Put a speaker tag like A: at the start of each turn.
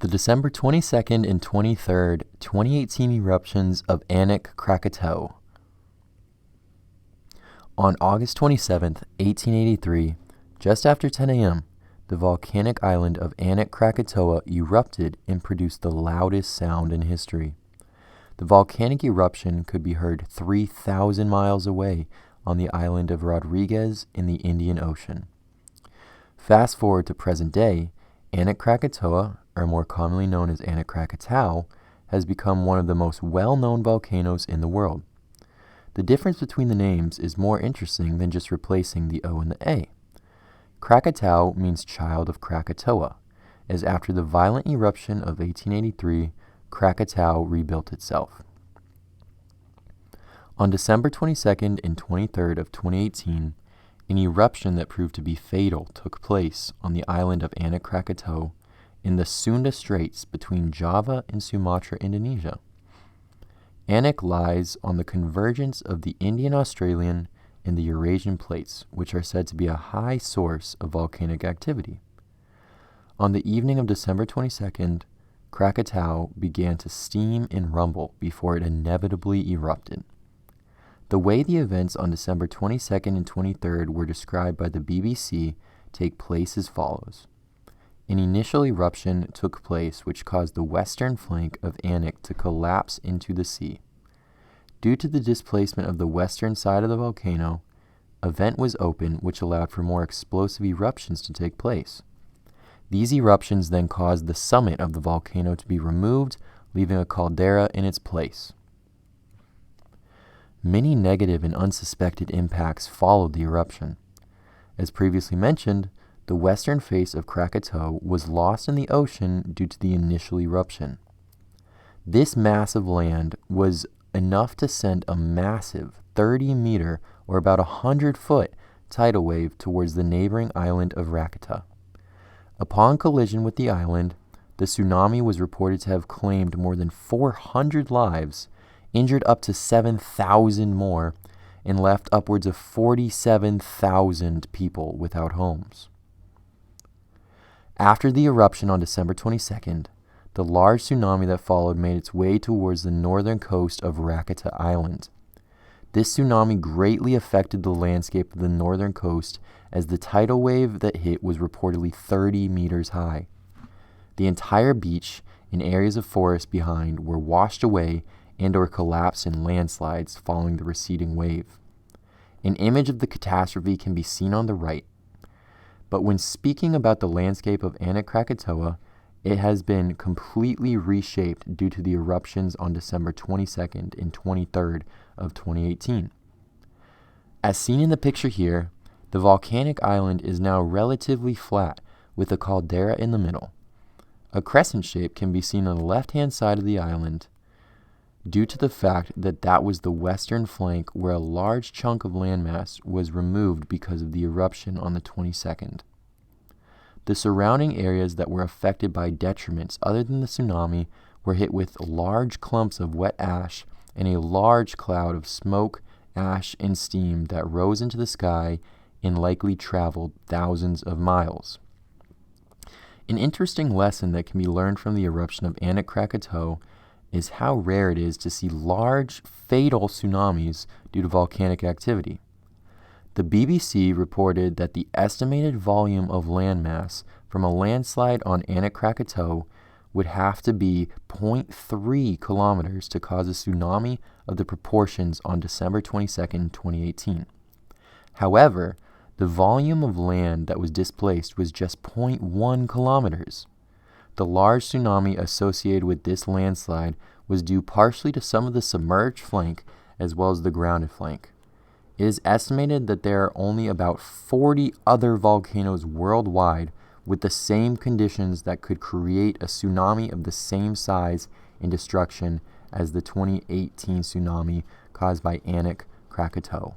A: The December 22nd and 23rd, 2018 eruptions of Anak, Krakatau. On August 27, 1883, just after 10 a.m., the volcanic island of Anak, Krakatau erupted and produced the loudest sound in history. The volcanic eruption could be heard 3,000 miles away on the island of Rodriguez in the Indian Ocean. Fast forward to present day, Anak Krakatau, or more commonly known as Anak Krakatau, has become one of the most well-known volcanoes in the world. The difference between the names is more interesting than just replacing the O and the A. Krakatau means child of Krakatoa, as after the violent eruption of 1883, Krakatau rebuilt itself. On December 22nd and 23rd of 2018, an eruption that proved to be fatal took place on the island of Anak Krakatau in the Sunda Straits between Java and Sumatra, Indonesia. Anak lies on the convergence of the Indian-Australian and the Eurasian plates, which are said to be a high source of volcanic activity. On the evening of December 22nd, Krakatau began to steam and rumble before it inevitably erupted. The way the events on December 22nd and 23rd were described by the BBC take place as follows. An initial eruption took place which caused the western flank of Anak to collapse into the sea. Due to the displacement of the western side of the volcano, a vent was opened which allowed for more explosive eruptions to take place. These eruptions then caused the summit of the volcano to be removed, leaving a caldera in its place. Many negative and unsuspected impacts followed the eruption. As previously mentioned, the western face of Krakatau was lost in the ocean due to the initial eruption. This mass of land was enough to send a massive 30-meter or about 100-foot tidal wave towards the neighboring island of Rakata. Upon collision with the island, the tsunami was reported to have claimed more than 400 lives, injured up to 7,000 more, and left upwards of 47,000 people without homes. After the eruption on December 22nd, the large tsunami that followed made its way towards the northern coast of Rakata Island. This tsunami greatly affected the landscape of the northern coast as the tidal wave that hit was reportedly 30 meters high. The entire beach and areas of forest behind were washed away and/or collapsed in landslides following the receding wave. An image of the catastrophe can be seen on the right. But when speaking about the landscape of Anak Krakatau, it has been completely reshaped due to the eruptions on December 22nd and 23rd of 2018. As seen in the picture here, the volcanic island is now relatively flat with a caldera in the middle. A crescent shape can be seen on the left-hand side of the island due to the fact that that was the western flank where a large chunk of landmass was removed because of the eruption on the 22nd. The surrounding areas that were affected by detriments other than the tsunami were hit with large clumps of wet ash and a large cloud of smoke, ash, and steam that rose into the sky and likely traveled thousands of miles. An interesting lesson that can be learned from the eruption of Anak Krakatau is how rare it is to see large, fatal tsunamis due to volcanic activity. The BBC reported that the estimated volume of landmass from a landslide on Anak Krakatau would have to be 0.3 kilometers to cause a tsunami of the proportions on December 22nd, 2018. However, the volume of land that was displaced was just 0.1 kilometers. The large tsunami associated with this landslide was due partially to some of the submerged flank as well as the grounded flank. It is estimated that there are only about 40 other volcanoes worldwide with the same conditions that could create a tsunami of the same size and destruction as the 2018 tsunami caused by Anak Krakatau.